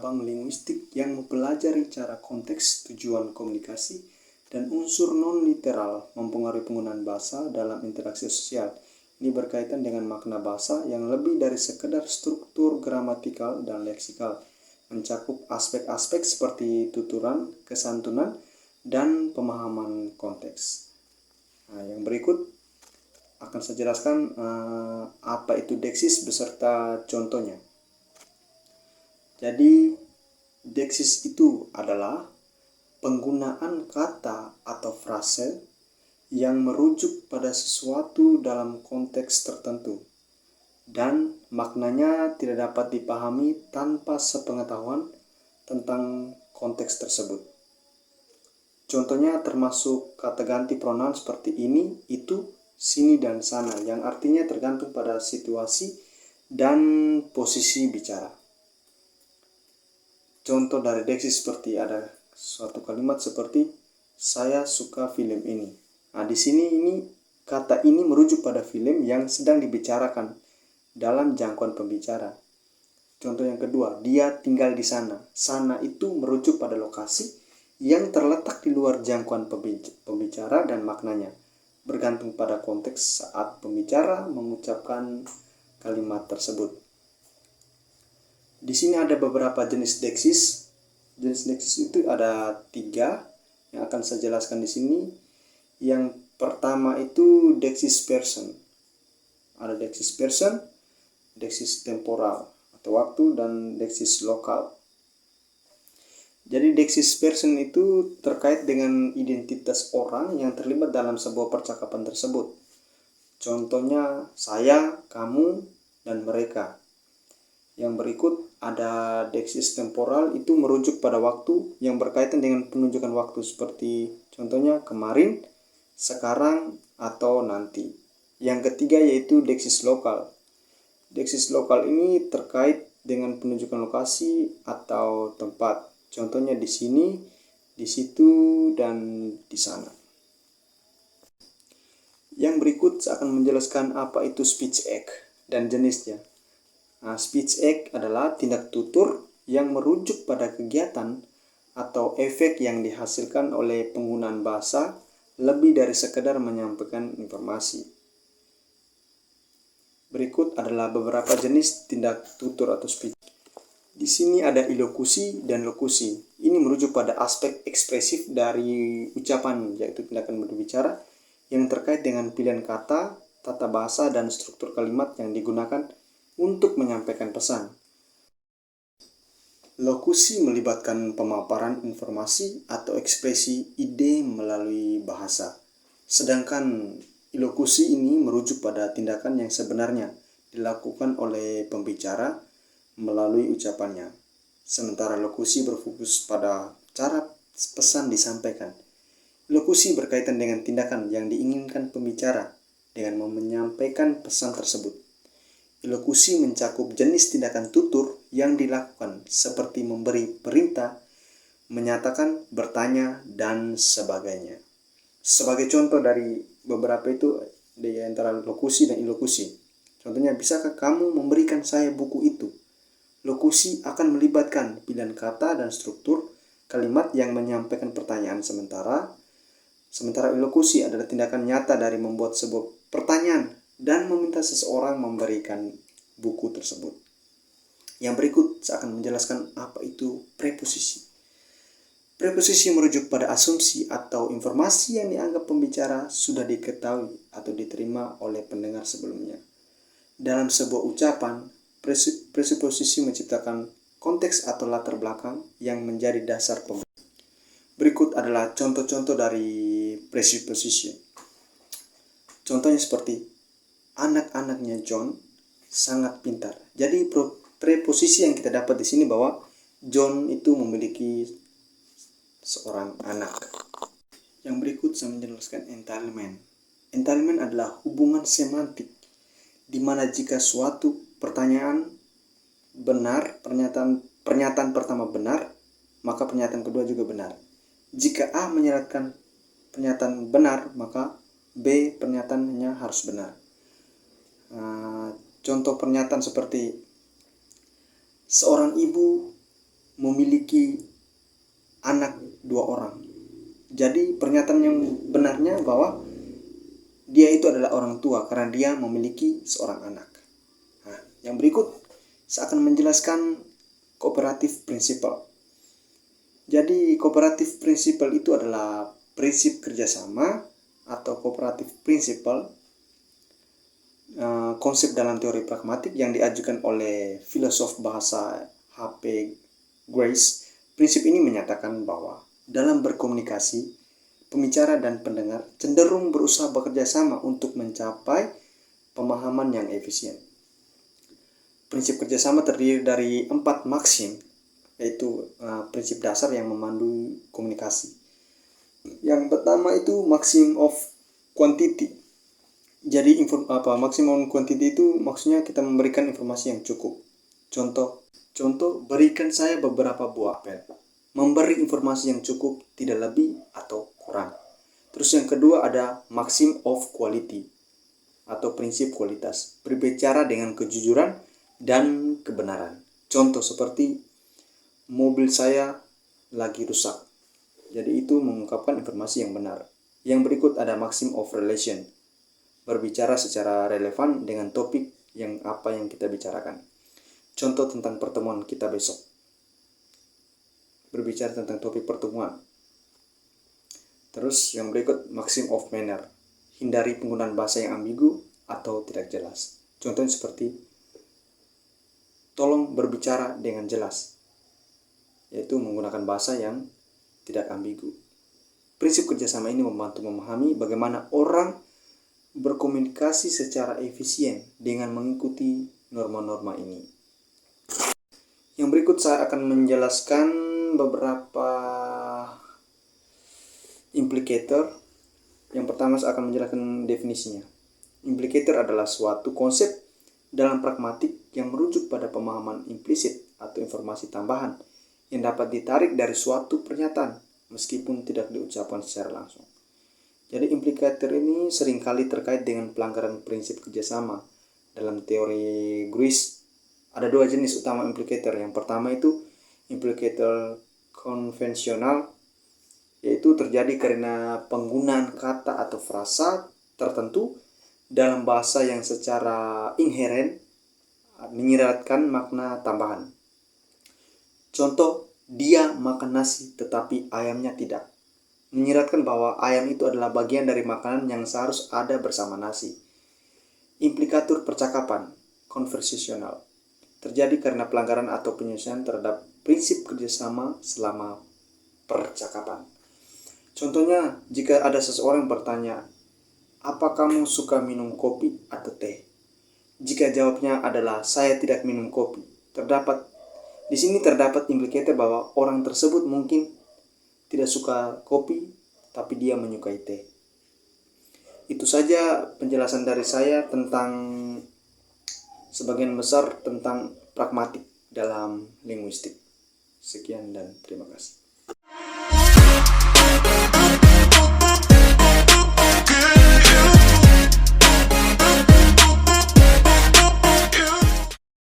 cabang linguistik yang mempelajari cara konteks, tujuan komunikasi, dan unsur non-literal mempengaruhi penggunaan bahasa dalam interaksi sosial. Ini berkaitan dengan makna bahasa yang lebih dari sekedar struktur gramatikal dan leksikal, mencakup aspek-aspek seperti tuturan, kesantunan, dan pemahaman konteks. Yang berikut akan saya jelaskan apa itu deksis beserta contohnya. Jadi, deksis itu adalah penggunaan kata atau frase yang merujuk pada sesuatu dalam konteks tertentu dan maknanya tidak dapat dipahami tanpa sepengetahuan tentang konteks tersebut. Contohnya termasuk kata ganti pronoun seperti ini, itu, sini, dan sana, yang artinya tergantung pada situasi dan posisi bicara. Contoh dari deksis seperti ada suatu kalimat seperti saya suka film ini. Di sini kata ini merujuk pada film yang sedang dibicarakan dalam jangkauan pembicara. Contoh yang kedua, dia tinggal di sana. Sana itu merujuk pada lokasi yang terletak di luar jangkauan pembicara dan maknanya bergantung pada konteks saat pembicara mengucapkan kalimat tersebut. Di sini ada beberapa jenis deksis. Jenis deksis itu ada 3 yang akan saya jelaskan di sini. Yang pertama itu deksis person. Ada deksis person, deksis temporal atau waktu, dan deksis lokal. Jadi deksis person itu terkait dengan identitas orang yang terlibat dalam sebuah percakapan tersebut. Contohnya saya, kamu, dan mereka. Yang berikut ada deksis temporal, itu merujuk pada waktu yang berkaitan dengan penunjukan waktu seperti contohnya kemarin, sekarang, atau nanti. Yang ketiga yaitu deksis lokal. Deksis lokal ini terkait dengan penunjukan lokasi atau tempat. Contohnya di sini, di situ, dan di sana. Yang berikut saya akan menjelaskan apa itu speech act dan jenisnya. Speech act adalah tindak tutur yang merujuk pada kegiatan atau efek yang dihasilkan oleh penggunaan bahasa lebih dari sekedar menyampaikan informasi. Berikut adalah beberapa jenis tindak tutur atau speech. Di sini ada ilokusi dan lokusi. Ini merujuk pada aspek ekspresif dari ucapan, yaitu tindakan berbicara yang terkait dengan pilihan kata, tata bahasa, dan struktur kalimat yang digunakan untuk menyampaikan pesan. Lokusi melibatkan pemaparan informasi atau ekspresi ide melalui bahasa. Sedangkan ilokusi ini merujuk pada tindakan yang sebenarnya dilakukan oleh pembicara melalui ucapannya. Sementara lokusi berfokus pada cara pesan disampaikan. Lokusi berkaitan dengan tindakan yang diinginkan pembicara dengan menyampaikan pesan tersebut. Lokusi mencakup jenis tindakan tutur yang dilakukan seperti memberi perintah, menyatakan, bertanya, dan sebagainya. Sebagai contoh dari beberapa itu di antara lokusi dan ilokusi. Contohnya, bisakah kamu memberikan saya buku itu? Lokusi akan melibatkan pilihan kata dan struktur kalimat yang menyampaikan pertanyaan, sementara ilokusi adalah tindakan nyata dari membuat sebuah pertanyaan dan meminta seseorang memberikan buku tersebut. Yang berikut saya akan menjelaskan apa itu preposisi. Preposisi merujuk pada asumsi atau informasi yang dianggap pembicara sudah diketahui atau diterima oleh pendengar sebelumnya. Dalam sebuah ucapan, preposisi menciptakan konteks atau latar belakang yang menjadi dasar pembicaraan. Berikut adalah contoh-contoh dari preposisi. Contohnya seperti anak-anaknya John sangat pintar. Jadi preposisi yang kita dapat di sini bahwa John itu memiliki seorang anak. Yang berikut saya menjelaskan entailment. Entailment adalah hubungan semantik di mana jika suatu pertanyaan benar, pernyataan pertama benar, maka pernyataan kedua juga benar. Jika A menyeratkan pernyataan benar, maka B pernyataannya harus benar. Contoh pernyataan seperti seorang ibu memiliki anak 2 orang. Jadi pernyataan yang benarnya bahwa dia itu adalah orang tua karena dia memiliki seorang anak. Nah, yang berikut saya akan menjelaskan cooperative principle. Jadi cooperative principle itu adalah prinsip kerjasama atau cooperative principle, konsep dalam teori pragmatik yang diajukan oleh filosof bahasa H.P. Grace. Prinsip ini menyatakan bahwa dalam berkomunikasi, pembicara dan pendengar cenderung berusaha bekerja sama untuk mencapai pemahaman yang efisien. Prinsip kerjasama terdiri dari 4 maksim, yaitu prinsip dasar yang memandu komunikasi. Yang pertama itu maximum of quantity. Jadi maximum quantity itu maksudnya kita memberikan informasi yang cukup. Contoh, berikan saya beberapa buah apel. Memberi informasi yang cukup, tidak lebih atau kurang. Terus yang kedua ada maximum of quality atau prinsip kualitas. Berbicara dengan kejujuran dan kebenaran. Contoh seperti mobil saya lagi rusak. Jadi itu mengungkapkan informasi yang benar. Yang berikut ada maximum of relation. Berbicara secara relevan dengan topik yang kita bicarakan. Contoh tentang pertemuan kita besok. Berbicara tentang topik pertemuan. Terus yang berikut maximum of manner. Hindari penggunaan bahasa yang ambigu atau tidak jelas. Contohnya seperti tolong berbicara dengan jelas. Yaitu menggunakan bahasa yang tidak ambigu. Prinsip kerjasama ini membantu memahami bagaimana orang berkomunikasi secara efisien dengan mengikuti norma-norma ini. Yang berikut saya akan menjelaskan beberapa implicator. Yang pertama saya akan menjelaskan definisinya. Implicator adalah suatu konsep dalam pragmatik yang merujuk pada pemahaman implisit atau informasi tambahan yang dapat ditarik dari suatu pernyataan meskipun tidak diucapkan secara langsung. Jadi implicator ini seringkali terkait dengan pelanggaran prinsip kerjasama. Dalam teori Grace ada 2 jenis utama implicator. Yang pertama itu implicator konvensional, yaitu terjadi karena penggunaan kata atau frasa tertentu dalam bahasa yang secara inheren menyiratkan makna tambahan. Contoh, dia makan nasi tetapi ayamnya tidak. Menyiratkan bahwa ayam itu adalah bagian dari makanan yang seharus ada bersama nasi. Implikator percakapan konversasional terjadi karena pelanggaran atau penyelesaian terhadap prinsip kerjasama selama percakapan. Contohnya, jika ada seseorang bertanya, apa kamu suka minum kopi atau teh? Jika jawabnya adalah saya tidak minum kopi, di sini terdapat implikator bahwa orang tersebut mungkin tidak suka kopi, tapi dia menyukai teh. Itu saja penjelasan dari saya tentang sebagian besar tentang pragmatik dalam linguistik. Sekian dan terima kasih.